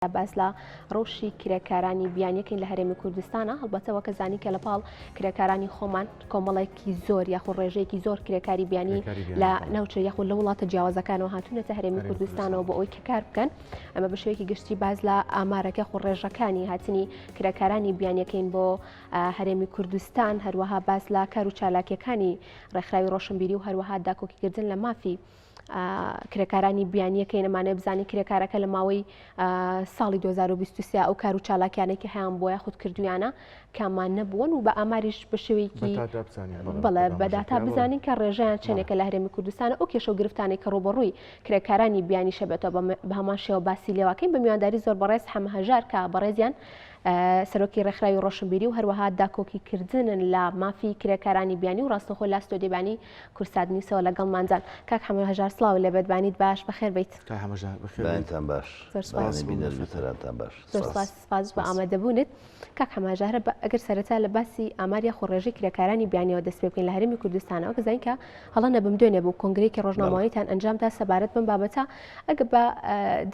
باس لە ڕۆژی کرێکارانی بیانیەکەین لە هەرێمی کوردستانە هەڵبەتەوە کە زانی کە لە پاڵ کرێکارانی خۆمان کۆمەڵێکی زۆر یاخۆ ڕێژەیەکی زۆر کرێکاری بیانی لە ناوچە یاخۆ لە وڵاتە جیاوازەکانەوە هاتوونەتە هەرێمی کوردستانەوە بۆ ئەوی کە کار بکەن ئەمە بە شێوەیەکی گشتی باز لە ئامارەکە خۆ ڕێژەکانی هاتنی کرێکارانی بیانیەکەین بۆ هەرێمی کوردستان هەروەها باز لە کار و چالاکیەکانی ڕێکخراوی ڕۆشنبیری و هەروەها داکۆکیکردن لە مافی کرێکارانی بیانیەکەی نەمانێ بزانین کرێکارەکە لە ماوەی ساڵی 2023 ئەو کار و چالاکیانێکی هەیان بۆیە خود کردویانە کامان نەبوون و بە ئاماریش بە شێوەیەکی بەڵێ بەداتا بزانین کە ڕێژەیان چێنێکە لە هەرێمی کوردستانە ئەو کێشە و گرفتانەی کە ڕۆبەڕووی کرێکارانی بیانی شەبێتەوە بە هەمان شێوە باسی لێواکەین بە میوانداری زۆر بەڕێز هەمهەژار کە بەڕێزیان سەرۆکی ڕێکخراوی ڕۆشنبیری و هەروەها داکۆکیکردنن لە مافی کرێکارانی بیانی و ڕاستەخۆ لا ستۆدیۆبانی کورسادنیسەوە لەگەڵمانجان کاک هەمهەژار سڵاو لە بێتبانیت باش بەخێر بیت بەخێرتان باش سپاس بە ئامادەبوونت کاک هەمهەژار ئەگەر سەرەتا لە باسی ئاماریا خۆڕێژەی کرێکارانی بیانیەوە دەست پێ بکەین لە هەرێمی کوردستانەوە کە زانین کە هەڵە نەبم دوێنێ بوو کۆنگرێکی ڕۆژنامەوانیتان ئەنجامدا سەبارەت بم بابەتە ئەگە بە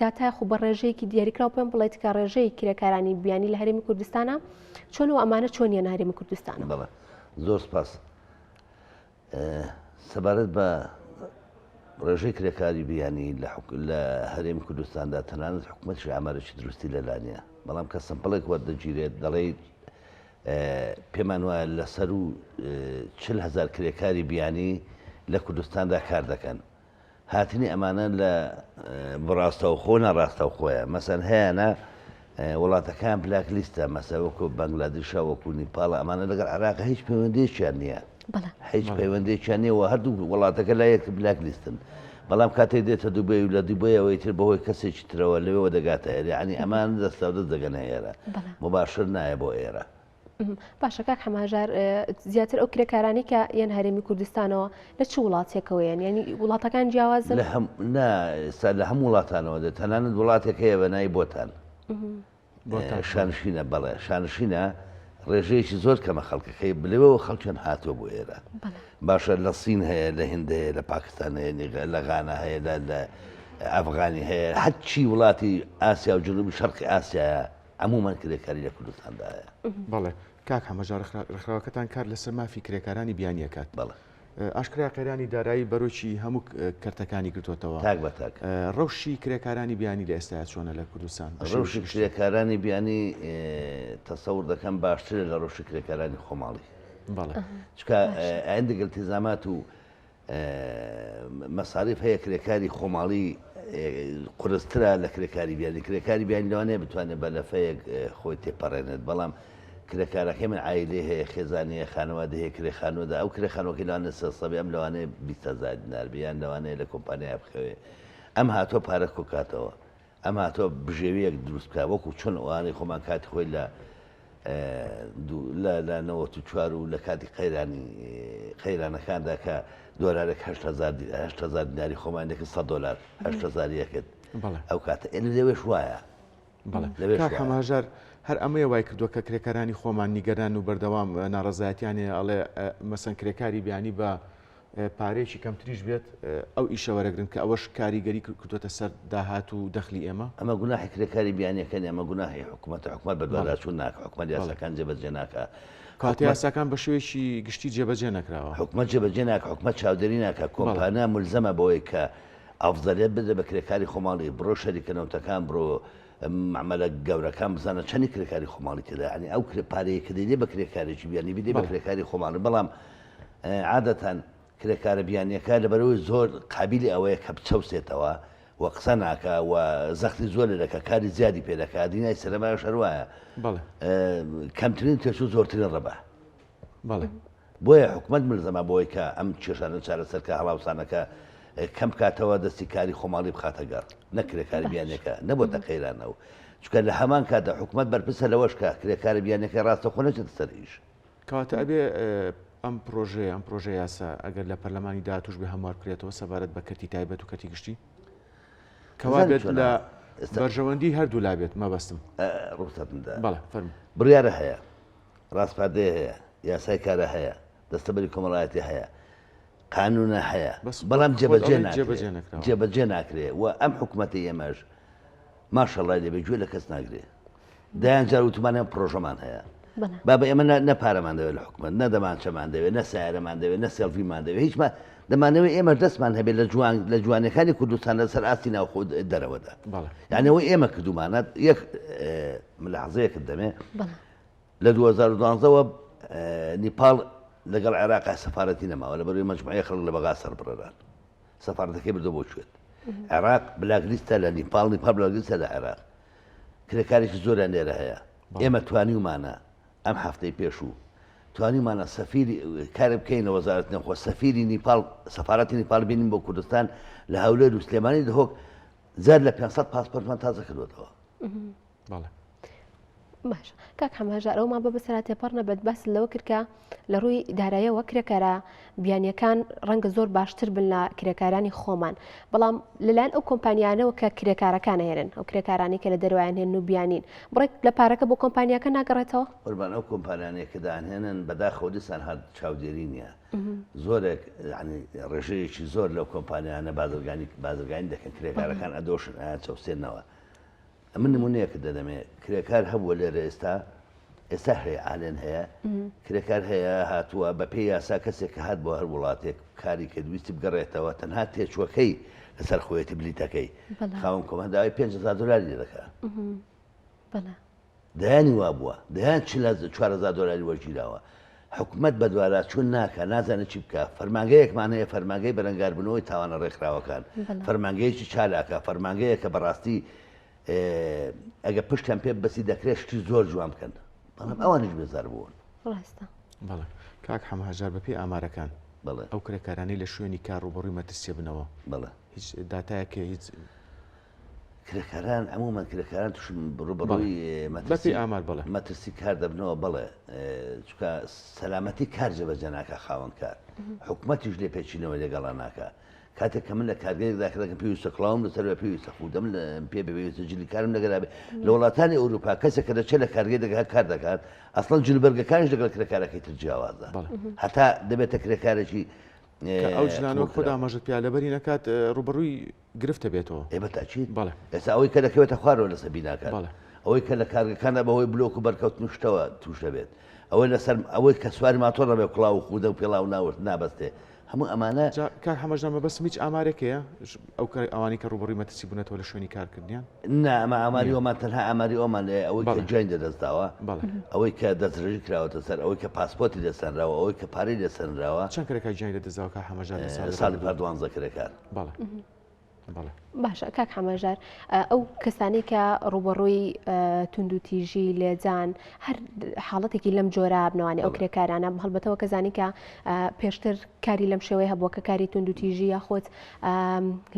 داتای خو بە ڕێژەیەکی دیاریکراو پێم بڵێت کە ڕێژەی کرێکارانی بیانی لە هەرێمی کوردستانە چۆن و ئەمانە چۆنیە هەرێمی کوردستانە بەڵێ زۆر سپاس سەبارەت بە ڕێژەی کرێکاری بیانی لە هەرێمی کوردستاندا تەنانەت حکوومەتیش ئامارەی دروستی لەلانە بەڵام کە سمپڵێک وەردەگیرێت دەڵێ پێمان وایە لەسەر و 40,000 کرێکاری بیانی لە کوردستاندا کار دەکەن هاتنی ئەمانە لە بڕاستەوخۆ نەڕاستەوخۆیە مەسەن هەیەە وڵاتەکان بلاک لیستە مەسە وەکو بەنگلادێشە وەکو نیپاڵ ئەمانە لەگەڵ عراق هیچ پەیوەندیشیان نییە هیچ پەیوەندێکیان نیەوە هەردوو وڵاتەکە لا یەک بلاک لیستن بەڵام کاتێک دێتە دووبێ و لە دووبەیەوەی تر بەهۆی کەسێکی ترەوە لەوێەوە دەگاتە ئێرە عنی ئەمان دەستاودەست دەگەنە ئێرە مباشر نایە بۆ ئێرە باشە کاک هەمهەژار زیاتر ئەو کرێکارانی کە یان هەرێمی کوردستانەوە لە چ وڵاتێکەوەیان ینی وڵاتەکان جیاوازن لە هەموو وڵاتانەوە دێت تەنانەت وڵاتێک هەیە بەنای بۆتان شانشینە بەڵێ شانشینە ڕێژەیەکی زۆر کەمە خەڵکەکەی بلەوەوە خەڵکیان هاتووە بۆ ئێرە باشە لە سین هەیە لە هند هەیە لە پاکستان هەیە لە غانا هەیە لە ئەفغانی هەیە هەرچی وڵاتی ئاسیا و جنوبی شەرقی ئاسیایە هەمومان کرێکاری لە کوردستاندایە بەڵێ کاک هەمهەژار ڕێکخراوەکەتان کار لەسەر مافی کرێکارانی بیانیەکات بەڵێ ئاشکرا قەیرانی دارایی بەرۆکی هەموو کەرتەکانی گرتوتەوە تاک بە تاک ڕەوشی کرێکارانی بیانی لە ئێستا چۆنە لە کوردستان ڕەوشی کرێکارانی بیانی تەسەور دەکەم باشترە لە ڕۆژی کرێکارانی خۆماڵی چکە ئەندە التیزامات و مەساریف هەیە کرێکاری خۆماڵی قورسترە لە کرێکاری بیانی کرێکاری بیانی لەوانەیە بتوانێت بە لەفەیەک خۆی تێپەڕێنێت بەڵام کرێکارەکەی من عیلێ هەیە خێزانەیە خانەوادە هەیە کرێخانوەدا ئەو کرێخانەوەکە لەوانێت سەسەبی ئەم لەوانەیە 20,000 دینار بیان لەوانەیە لە کۆمپانیای بخەوێ ئەم هاتۆ پارە کۆکاتەوە ئەم هاتۆ بژێویەک دروست بکە وەکو چۆن ئەوانەی خۆمان کاتی خۆی لە 94 و لە کاتی قەیرانەکاندا کە دۆلارێک 8,000 دیناری خۆمان دەکرد $100 8,000 یەکت ئەو کاتە لەوێش وایە هەمهەژار هەر ئەمەیە وای کردووە کە کرێکارانی خۆمان نیگەران و بەردەوام ناڕەزایەتیانێ ئەڵێ مەسەن کرێکاری بیانی بە پارێکی کەمتریش بێت ئەو ئیشە وەرەگرن کە ئەوەش کاریگەری کردوتە سەر داهات و دەخلی ئێمە ئەمە گوناحی کرێکاری بیانیەکەن ئەمە گوناحی حکوومەت بە دوواداچوون ناکە حکوومەت یاساکان جێبەجێ ناکە کاتی یاساکان بە شێوەیەکی گشتی جێبەجێ نەکراوە حکوومەت جێبەجێ ناکە حکوومەت چاودێری ناکە کۆمپانیا ملزەمە بەوەی کە ئەفزەلیت بدە بە کرێکاری خۆماڵی بڕۆ شەریکەنەوتەکان بڕۆ معمەلە گەورەکان بزانە چەندی کرێکاری خۆماڵی تێدا ینی ئەو پارەیە کە دەیدێ بە کرێکارێکی بیانی بدێ بە کرێکاری خۆماڵی بەڵام عادەتەن کرێکارە بیانیەکە لەبەرەوەی زۆر قابلی ئەوەیە کە بچەوسێتەوە و قسە ناکە و زەختی زۆر لەکە کاری زیادی پێدەکە دینای سەرمایە شەروایە کەمترین تێش و زۆرترین ڕەبە بۆیە حکوومەت ملزەمە بۆی کە ئەم کێشانە چارەسەرکە هەڵاوسانەکە کەم کاتەوە دەستی کاری خۆماڵی بخاتە گەڕ نەکرێکاری بیانەکە نەبووتە قەیرانەوە چکە لە هەمان کاتە حکوومەت بەرپرسە لەوەش کە کرێکاری بیانەکە ڕاستەخۆ نەچێتە سەر ئیش کەواتە ئەبێ ئەم پرۆژه یاسا ئەگەر لە پەرلەمانی داهاتوش بێ هەموار بکرێتەوە سەبارەت بە کەرتی تایبەت و کەرتی گشتی کەوا بێت لە بەرژەوەندی هەردوو لابێت مەبەستم ڕوخسەتمدا بەڵێ فەرموو بڕیارە هەیە ڕاستپاردەیە هەیە یاسای کارە هەیە دەستەبەری کۆمەڵایەتی هەیە قانونە هەیە بەڵام جێبەجێ ناکرێت و ئەم حکوومەتی ئێمەش ماشەڵڵای لێبێ گوێ لە کەس ناگرێ دایان جار وتمانیان پرۆژەمان هەیە بەڵێ بابە ئێمە نە پارەمان دەوێت لە حکومت نە دەمانچەمان دەوێت نە سیارەمان دەوێت نە سێڵڤیمان دەوێت هیچمان دەمانەوەی ئێمە دەستمان هەبێت لە جوانەکانی کوردستان لەسەر ئاستی ناوخۆ دەرەوەدا یانەوەی ئێمە کردومانەت یەک ملاحظەیەکت دەمێ لە 2012ەوە نیپاڵ لەگەڵ عێراقا سەفارەتی نەماوە لە بەروی مەجموعەیە خەڵک لە بەغا سەر بڕەدان سەفارەتەکەی بردە بۆ کوێت عێراق بلاگلیستە لە نیپاڵ بلاگلیستە لە عێراق کرێکارێکی زۆریان لێرە هەیە ئێمە توانیمانە ئەم هەفتەی پێشوو توانیمانە سەفیری کارە بکەینە وەزارەتی نەخۆ سەفیری نیپاڵ سەفارەتی نیپاڵ بینیم بۆ کوردستان لە هەولێر و سلێمانی دهۆک زار لە 500 پاسپۆرتمان تازە کردوێتەوە. باش کاک هەماژار ئەومان بە بەسەرات تێپەڕ نەبێت باس لەوە کردکە لە ڕووی داراییەوە کرێکارە بیانیەکان ڕەنگە زۆر باشتر بن لە کرێکارانی خۆمان بەڵام لەلایەن ئەو کۆمپانیانەوە کە کرێکارەکان هێنن ئەو کرێکارانی کە لە دەروایان هێن و بیانین بڕێک لە پارەکە بۆ کۆمپانیەکە ناگەڕێتەوە قوربان ئەو کۆمپانیانەیە کە داهێنن بەداخەوە دیسان هەر چاودێری نییە زۆرێک ڕێژەیەکی زۆر لەو کۆمپانیانە بازرگانی دەکەن کرێکارەکان ئەدۆشن چەوسێنەوە من نمونەیەکە دەدەمێ کرێکار هەبووە لێرە ئێستا هەیە ئالێن هەیە کرێکار هەیە هاتووە بە پێی یاسا کەسێک کە هات بۆ هەر وڵاتێک کاری کە دویستی بگەڕێتەوە تەنها تێچووەکەی لەسەر خۆیەتی بلیتەکەی خاوەن کۆمەنداوی 5,000 دلار لێ دەکات دەیانی وا بووە دەیان 4,000 دلاری وەرگیراوە حکوومەت بە دوارا چون ناکە نازانێت چی بکە فەرمانگەیەکمان هەیە فەرمانگەی بەرەنگاربوونەوەی تاوانە ڕێکخراوەکان فەرمانگەیەکی چالاکە فەرمانگەیە کە بەڕاستی ئەگە پشتیان پێ بەسی دەکرێت شتی زۆر جوان بکەن بەڵام ئەوانش بێزار بوون ڕاستە بەڵێ کاک هەماژار بەپێی ئامارەکان ئەو کرێکارانەی لە شوێنی کار ڕوبەڕووی مەترسیە بنەوە بەڵێ هیچ داتایەکە هیچ کرێکاران ئەمومەن کرێکاران توشن ڕوبەڕووی بەپێی ئامار بڵێ مەترسی کار دەبنەوە بڵێ چکە سەلامەتی کار جەبەجە ناکە خاوەن کار حکوومەتیش لێ پێچینەوە لێگەڵا ناکە کاتێک کە من لە کارگەرێکداکەکەم پێویستە کڵاوم لەسەر بە پێویستە خودم پێ بەویستە جلی کارم لەگەرابێ لە وڵاتانی ئەوروپا کەسێک کە دەچێت لە کارگەر دەکات کار دەکات ئەسڵەن جلبەرگەکانش لەگەڵ کرێکارەکەی تر جیاوازە هەتا دەبێتە کرێکارێکی ئەو جلانەوە خۆدا مەژت پیا لەبەری نەکات ڕوبەڕووی گرفتە بێتەوە ئێمە تاچیت بەڵێ ئێستا ئەوەی کە دەکەوێتە خوارەوە لەسەر بیناکات ئەوەی کە لە کارگەکانە بەهۆی بلۆک و بەرکەوت شتەوە توش دەبێت ئەوەی لەسەر ئەوەی کە سواری ماتۆر دەبێت کڵاو و خودە و پێڵاو ناوەست نابەستێ هەموو ئەمانە کار هەمەژامە بەس هیچ ئامارێکەیە ئەو ئەوانی کە ڕوبەڕووی مەترسی بوونەتەوە لە شوێنی کارکردیان نا ئەمە ئاماری ئەومان تەنها ئاماری ئەومان ئەوەی کە جوین دەدەستاوە ئەوەی کە دەستڕێژی کراوەتە سەر ئەوەی کە پاسپۆرتی دەسەنراوە ئەوەی کە پارەی دەسەنراوە چەند کرێکای جوین دەدەزاوە کە هەمەژار ساڵی 12 کرێکار باشە کاک هەماژار ئەو کەسانی کە ڕوبەڕووی توندوتیژی لێجان هەر حاڵەتێکی لەم جۆرە بنەوانی ئەو کرێکارانە هەڵبەتەوە کەزانی کە پێشتر کاری لەم شێوەیە هەبووە کە کاری توندوتیژی یاخۆت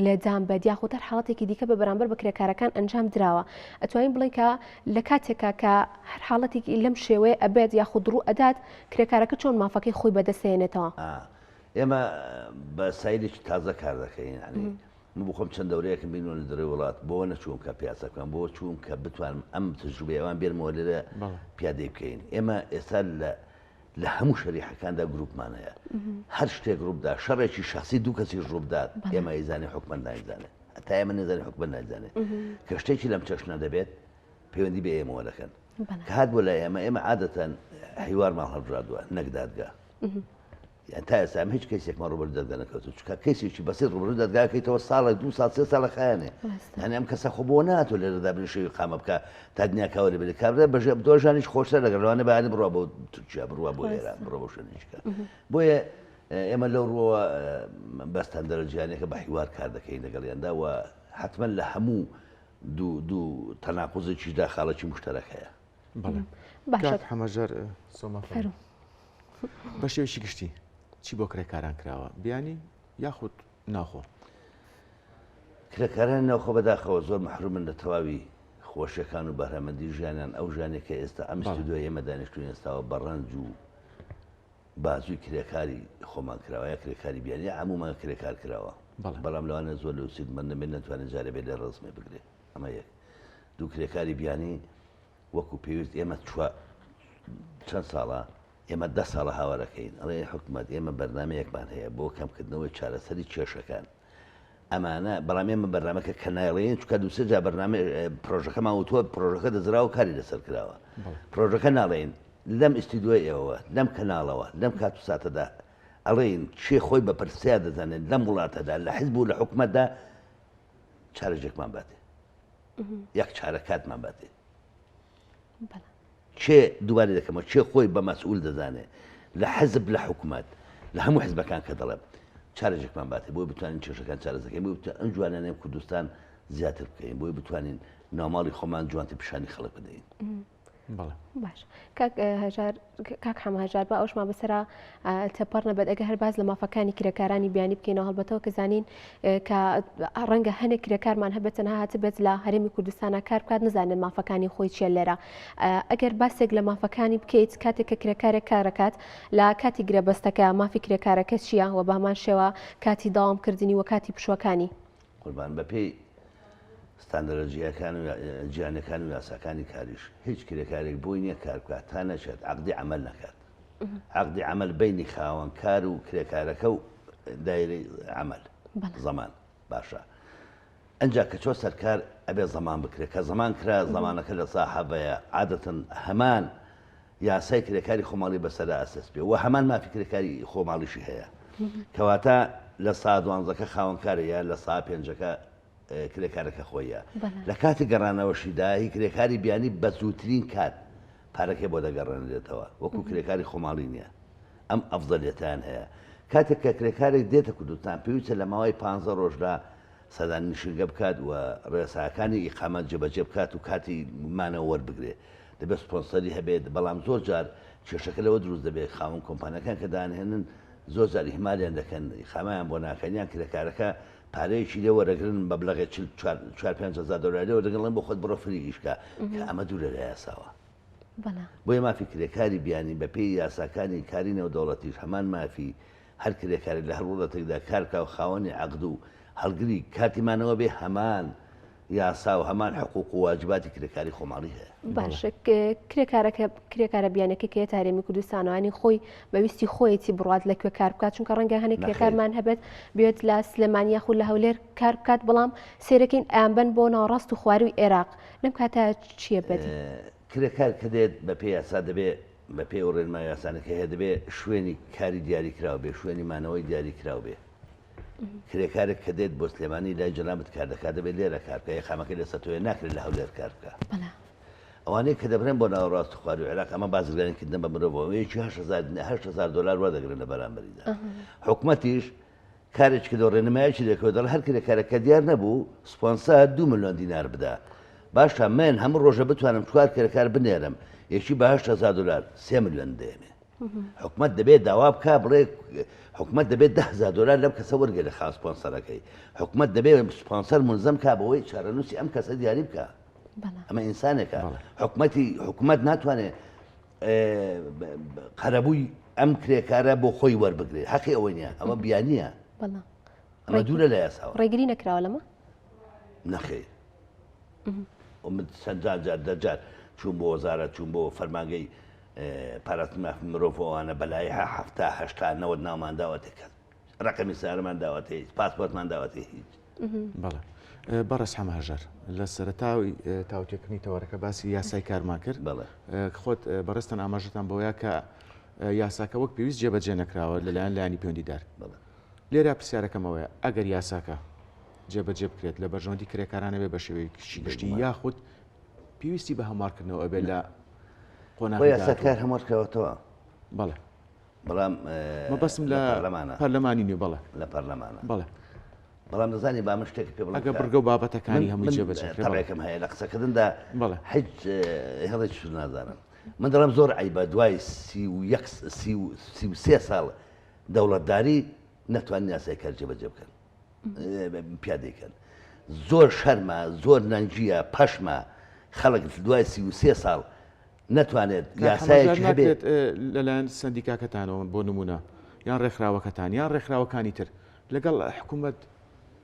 لێجان بەد یاخۆت هەر حاڵەتێکی دیکە بە بەرامبەر بە کرێکارەکان ئەنجام درراوە ئەتوانین بڵێن کە لە کاتێکا کە هەر حاڵەتێکی لەم شێوەیە ئەبێت یاخود ڕوو ئەدات کرێکارەکە چۆن مافەکەی خۆی بەدەستێنێتەوە ئێمە بە سایلێکی تازە کار دەکەین من بخۆم چەند دەورەیەکم بینەوە لە دەڕێ وڵات بۆ نەچووم کە پیاسەکەم بۆ چووم کە بتوانم ئەم تجروبەیەوان بێرمەوە لێرە پیادەی بکەین ئێمە ئێستا لە هەموو شەریحەکاندا گروپمان هەیە هەر شتێک ڕووبدا شەڕێکی شخصی دوو کەسی ڕووبدات ئێمە ئەیزانێ حکومەت نایزانێت هەتا ئێمە نەزانێ حکومەت نایزانێت کە شتێکی لەم چەشنە دەبێت پەیوەندی بە ئێمەوە دەکەن کە هات بۆ لای ئێمە عادەتەن حیوارمان هەڵبژاردووە نەک دادگا یان تا ئێستا هیچ کەسێکمان ڕوبەر دەرگا نەکەوتووە چکە کەسێکی بەسیط ڕوبەر دەرگاکەیتەوە ساڵێک 2 ساڵ 3 ساڵە خایانێ یعنی ئەم کەسە خۆ بۆ ناتوە لێرەدا بنشەوی قامە بکە تا دنیاکەوە لێ بێت کابرا بەژێ دۆژانیش خۆشتر لەگەڵ لەوانە بەیانی بڕوا بۆ تورکیا بڕوا بۆ ئێران بڕۆ بۆ شوێنێکە بۆیە ئێمە لەو ڕۆوە بەستان دەرەجیانێکە بە حیوار کار دەکەین لەگەڵیاندا و حتمما لە هەموو دوو تەناقوزێکیشدا خاڵێکی مشتەرەک هەیە کاک هەماژار سۆما بە شێوەیەکی گشتی چی بۆ کرێکاران کراوە بیانی یاخود ناخۆ کرێکاران ناوخۆ بەداخەوە زۆر محرومن لە تەواوی خۆشیەکان و بەرهەمەندی ژیانیان ئەو ژانێکە ئێستا ئەم ستودیۆ ئێمە دانیشتووی ئێستاوە بەڕەنج و بازووی کرێکاری خۆمان کراوە یا کرێکاری بیانی هەمومان کرێکار کراوە بەڵام لەوانە زۆر لە وسید من نەبێت نەتوانێت جارە بێت لە ڕزمێ بگرێت ئەمە یەک دوو کرێکاری بیانی وەکو پێویست ئێمە چەند ساڵە ئێمە 10 ساڵە هاوارەکەین ئەڵێ حکومەت ئێمە بەرنامەیەکمان هەیە بۆ کەمکردنەوەی چارەسەری کێشەکان ئەمانە بەڵام ئێمە بەرنامەکە کە نایڵێن چکە دووسێجا بەرنامە پرۆژەکەمان وتووە پرۆژەکە دەزرا و کاری لەسەر کراوە پرۆژەکە ناڵێن لەم ئیسیدۆی ئێوە لەم کەناڵەوە لەم کات و ساتەدا ئەڵێن چێ خۆی بە پرسیا دەزانێت لەم وڵاتەدا لە حیزب و لە حکومەتدا چارەجێکمان باتێ یەک چارەکاتمان باتێ چێ دووبارە دەکەمەوە چێ خۆی بە مەسئول دەزانێت لە حەزب لە حکومەت لە هەموو حزبەکان کە دەڵێم چارەجێکمان باتێ بۆی بتوانین کێشەکان چارەزەکەین بۆی ئەم جوانانەیە کوردستان زیاتر بکەین بۆی بتوانین ناماڵی خۆمان جوانتر پیشانی خەڵک بدەین. باش کاک هەماژار بە ئەوشمان بەسەرا تەپەڕ نەبێت ئەگە هەر باز لە مافەکانی کرێکارانی بیانی بکەینەوە هەڵبەتەوە کە زانین کە ڕەنگە هەنێک کرێکارمان هەبێت تەنها هاتبێت لە هەرێمی کوردستانە کار بکات نزانێت مافەکانی خۆی چیە لێرە ئەگەر باسێک لە مافەکانی بکەیت کاتێک کە کرێکارێک کارەکات لە کاتی گرێبەستەکە مافی کرێکارەکە چییە و بە هەمان شێوە کاتی داوامکردنی و کاتی پشوەکانی قوربان بەپێی ستاندەرەجیەکان و گیانەکان و یاساکانی کاریش هیچ کرێکارێک بۆی نییە کار بکات تا نەچێت عەقدی عەمەل نەکات عەقدی عەمەل بینی خاوەن کار و کرێکارەکە و دایرەی عەمەل زەمان باشە ئەنجا کە چۆ سەرکار ئەبێ زەمان بکرێت کە زەمان کرا زەمانەکە لە ساحەبەیە عادەتەن هەمان یاسای کرێکاری خۆماڵی بەسەرا ئەسەس بێ و هەمان مافی کرێکاری خۆماڵیشی هەیە کەواتە لە سا دوانزەکە خاوەنکارە یا لە سا پێنجەکە کرێکارەکە خۆیە لە کاتی گەڕانەوەشیدا هی کرێکاری بیانی بە زووترین کات پارەکەی بۆ دەگەڕێنرێتەوە وەکو کرێکاری خۆماڵی نییە ئەم ئەفزەلیەتیان هەیە کاتێک کە کرێکارێک دێتە کوردستان پێویستە لە ماوەی 15 ڕۆژدا سەدان نشنگە بکات و ڕێساکانی ئیقامەت جێبەجێ بکات و کاتی مانەوە وەربگرێت دەبێت سپۆنسەری هەبێت بەڵام زۆر جار کێشەکە لەوە دروست دەبێت خاوەن کۆمپانیەکان کە دانهێنن زۆر جار ئیهمالیان دەکەن خامایان بۆ ناکەنیان کرێکارەکە پارەیەکی لێ وەرەگرن بە بڵەغێ 4-5 دلار وەرەگرن بۆ خۆت بڕۆ فریگیشکە کە ئەمە دوورە لە یاساوە بۆیە مافی کرێکاری بیانی بە پێی یاساکانی کاری نێودەوڵەتیش هەمان مافی هەر کرێکاری لە هەر وڵاتێکدا کارکە و خاوەنی عەقد و هەڵگری کاتیمانەوە بێ هەمان یاسا و هەمان حقوق و واجباتی کرێکاری خۆماڵی هەیە باش کرێکارە بیانەکە کە هەرێمی کوردستانەوەی خۆی بەویستی خۆیەتی بڕات لەکوێ کار بکات چونکە ڕەنگە هەنێک کرێکارمان هەبێت بێت لە سلێمانی یاخود لە هەولێر کار بکات بەڵام سێرەکەین ئەمبەن بۆ ناوەڕاست و خواری و عێراق لەم کاتە چییە بێت کرێکار کە دێت بە پێی یاسا دەبێت بە پێی و ڕێنمای یاسانەکە هەیە دەبێت شوێنی کاری دیاری کراوە بێ شوێنی مانەوەی دیاری کراو بێ کرێکارێک کە دێت بۆ سلێمانی لای جەنابەت کار دەکات دەبێت لێرە کار بکە خامەکە لە سەتۆیە ناکرێت لە هەولێر کار بکە ئەوانەیە کە دەبرێن بۆ ناوەڕاست و خواری و عێراق ئەمە بازرگانیکردن بە مرۆڤەوەیەکی 8,000 دلار وەردەگرن لە بەرامبەریدا حکوومەتیش کارێکی کە ڕێنمایەکی دەکەوێت دەڵ هەر کرێکارەکە دیار نەبوو سپۆنسەر 2 ملیۆن دینار بدە باشە من هەموو ڕۆژە بتوانم 4 کرێکار بنێرم یەکی بە 8,000 دلار 3 ملیۆن دێمێ حکومت دەبێت داوا بکە بڵێ حکومت دەبێت 10,000 دلار لەم کەسە وەرگێ لە خاص سپۆنسەرەکەی حکومت دەبێت سپۆنسەر ملزم کا بەوەی چارەنووسی ئەم کەسە دیاری بکە ئەمە ئینسانێکە حکومت ناتوانێت قەرەبووی ئەم کرێکارە بۆ خۆی وەربگرێت حەقی ئەوە نییە ئەمە بیانیە ئەمە دوورە لە یاساوە ڕێگری نەکراوە لەمە نەخێر چەند جار چوون بۆ وەزارەت چوون بۆ فەرمانگەی پاراستنی مافی مرۆڤەوانە بەلای 70-80 ناومان داوەتێک ڕقمی سارمان داوەتی پاسپۆرتمان داوەتی هیچ بەڵێ بەڕێز هەماژەر لە سەرەتاوی تاوتێکنی تەوەرەکە باسی یاسای کارمان کرد خۆت بەڕێستان ئاماژەتان بۆیە کە یاساکە وەک پێویست جێبەجێ نەکراوە لەلایەن لایانی پەیوەندیدار لێرە پرسیارەکەمەوەیە ئەگەر یاساکە جێبەجێ بکرێت لە بەرژەوەندی کرێکارانە بێ بە شێوەیەکی گشتی یاخود پێویستی بە هەموارکردنەوە ئەبێت لە یاساکار هەموارکراوەتەوە بەڵێ بەڵام مەبەستم لە پەرلەمانی نوێ بەڵێ لە پەرلەمانە بەڵێ بەڵام دەزانی با من شتێک پێ بڵێم ئەگە بڕگە و بابەتەکانی هەمووی جێبەجێکرێکم هەیە لە قسەکردندا هیچ هەڵێک نازانم من دەڵێم زۆر عیبە دوای 33 ساڵ دەوڵەتداری نەتوانین یاسای کار جێبەجێ بکەن پیادەکەن زۆر شەرمە زۆر نەنجیە پەشمە خەڵک دوای 33 ساڵ نەتوانێت یاسایەکی هەبێت لەلایەن سندیکاکەتانەوە بۆ نمونە یان ڕێکخراوەکەتان یان ڕێکخراوەکانی تر لەگەڵ حکوومەت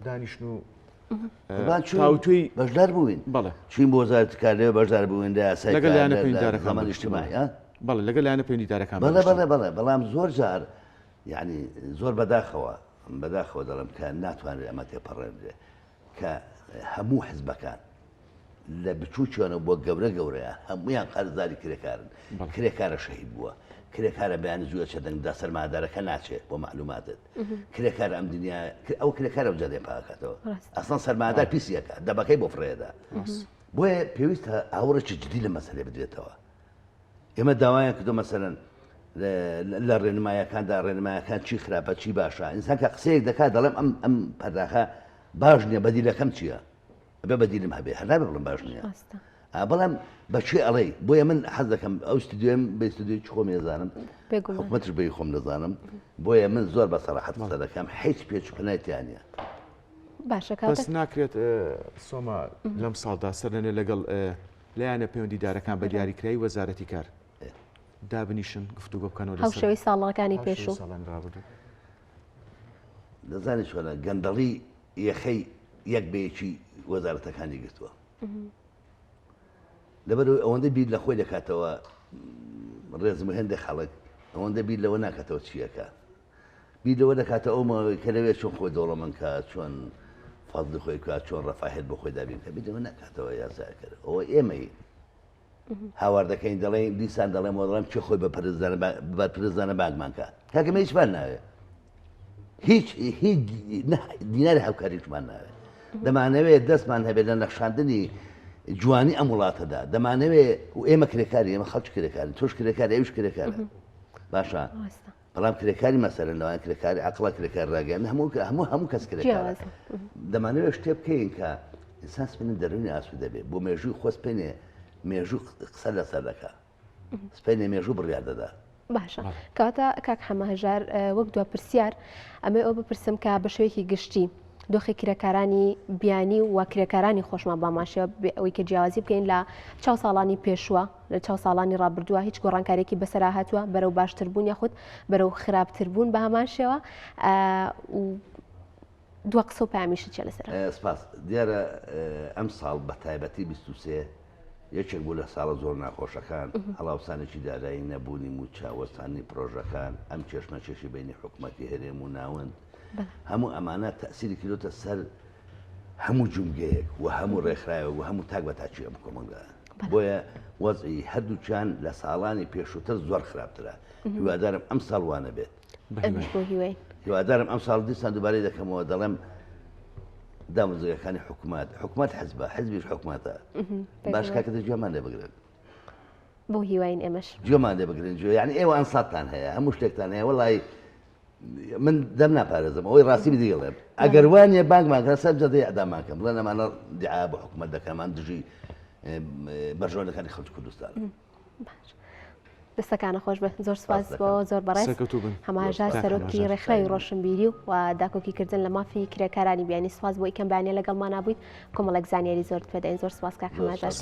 دانیشت و تاوتوی بەشدار بووین بەڵێ چین بۆ وەزارەتی کار لێ بەشدار بووین لە یاسای لەگەڵ اجتماعی بەڵێ لەگەڵ لایەنە پەیوەندیدارەکان بەڵێ بەڵێ بەڵام زۆر جار یعنی زۆر بەداخەوە بەداخەوە دەڵم کە ناتوانێت ئەمە تێپەڕێنرێ کە هەموو حزبەکان لە بچووکیانە بۆ گەورەیە هەمویان قەرزداری کرێکارن کرێکارە شەهید بووە کرێکارە بەیانی زووە چە دەنگدا سەرمادارەکە ناچێت بۆ معلوماتت کرێکار ئەم دنیا ئەو کرێکارە جادێ پاکاتەوە ئەسڵان سەرمادار پیسیەکە دەبەکەی بۆ فرێدا بۆیە پێویستە ئاوڕێکی جدی لە مەسەلێ بدرێتەوە ئێمە داوایان کردو مەسەرەن لە ڕێنمایەکاندا ڕێنمایەکان چی خراپە چی باشە ئینسان کە قسەیەک دەکات دەڵێم ئەم پەرداخە باش نییە بەدیلەکەم چییە بێ بەدیلم هەبێ هەنابێ بڵم باش نییە بەڵام بەچێ ئەڵێ بۆیە من حەز دەکەم ئەو ستودیۆم بە ستودیۆی خۆم ێزانم حکوومەتش بەی خۆم دەزانم بۆیە من زۆر بە سەراحەت قسە دەکەم هیچ پێچووکەنایەتیانە باشە بەس ناکرێت سۆما لەم ساڵدا سەرنێ لەگەڵ لایەنە پەیوەندیدارەکان بە دیاریکراوی وەزارەتی کار دابنیشن گفتوگۆ بکەنەوە لەسەر هەوشەوی ساڵەکانی پێشوو دەزانی چۆنە گەندەڵی یەخەی یەک بەیەکی وەزارەتەکانی گرتووە لەبەر ئەوەندە بیر لە خۆی دەکاتەوە ڕێزم هێندە خەڵک ئەوەندە بیر لەوە ناکاتەوە چیەکە بیر لەوە دەکاتە ئەومەوەی کە لەوێت چۆن خۆی دەوڵەمەند کات چۆن فەزلی خۆی کات چۆن ڕەفاهێت بۆ خۆی دابین کە بیرەوە ناکاتەوە یاساکرد ئەوە ئێمەی هاواردەکەین دەڵێن دیسان دەڵێم وەڵام چی خۆی بە پرزانە باگمان کات کاکەمە هیچمان ناوێت هیچ دیناری هاوکاریشمان ناوێت دەمانەوێت دەستمان هەبێت لە نەخشاندنی جوانی ئەم وڵاتەدا دەمانەوێت و ئێمە کرێکاری ئێمە خەڵکی کرێکاری تۆش کرێکاری ئەوش کرێکارە باشە بەڵام کرێکاری مەسەرن لەوان کرێکاری عقڵە کرێکار ڕاگەیان هەموو کەس کرێکارە دەمانەوێت شتێ بکەین کە ئینسان سپێنە دەرونی ئاسوودە دەبێت بۆ مێژووی خۆ سپێنێ مێژوو قسە لەسەر دەکا سپێنێ مێژوو بڕیار دەدا باشە کاتە کاک حەماهەژار وەک دو پرسیار ئەمە ئەو بپرسم کە بە شێوەیەکی گشتی دۆخی کرێکارانی بیانی و کرێکارانی خۆشمان باماشەوە ئەوەی کە جیاوازی بکەین لە چاو ساڵانی پێشووە لە چاو ساڵانی ڕابردووە هیچ گۆڕانکارێکی بەسەرا هاتووە بەرەو باشتربوون یاخود بەرەو خراپتربوون بە هەمان شێوە دووە قسە و پامیشت چێ لەسەر سپاس دیارە ئەم ساڵ بە تایبەتی 23 یەکێک بوو لە ساڵە زۆر ناخۆشەکان هەڵاوسانێکی دارایی نەبوونی و چاوەستانی پرۆژەکان ئەم چێشمە چێشی بینی حکوومەتی هەرێم و ناوەند هەموو ئەمانە تەسیری کردوتە سەر هەموو جومگەیەک و هەموو ڕێکخراوە و هەموو تاک بە تاچی ئەم کۆمەلگا بۆیە وەزعی هەردووچیان لە ساڵانی پێشووتر زۆر خراپترە هیوادارم ئەم ساڵ وانە بێت هیوادارم ئەم ساڵ دیسان دووبارەی دەکەمەوە دەڵێم دامەزگەکانی حکوومەت حزبە حزبیش حکوومەتە باش کاکەتە گوێمان لێ بگرن بۆ هیواین ئێمەش گوێمان لێ بگرن گوێ یعنی ئێوە ئەنساتان هەیە هەموو شتێکتان هەیە وەڵی من دەم ناپارێزم ئەوەی ڕاستی بدیڵێم ئەگەر وانە بانکمانکە سەر جەدەی ئەدامانکەم بڵێن ئەمانە دیعا بە حکوومەت دەکەمان دژی بەرژەوەندەکانی خەڵکی کوردستان دەستەکانە خۆش بە زۆر سپاس بۆ زۆر بەڕێز هەماژار سەرۆکی ڕێکخراوی ڕۆشنبیری و داکۆکی کردن لە مافی کرێکارانی بیانی سپاس بۆ ئیکەم بەیانیە لەگەڵمان نبوویت کۆمەڵێک زانیاری زۆر پێدەین زۆر سپاس کاک هەماژار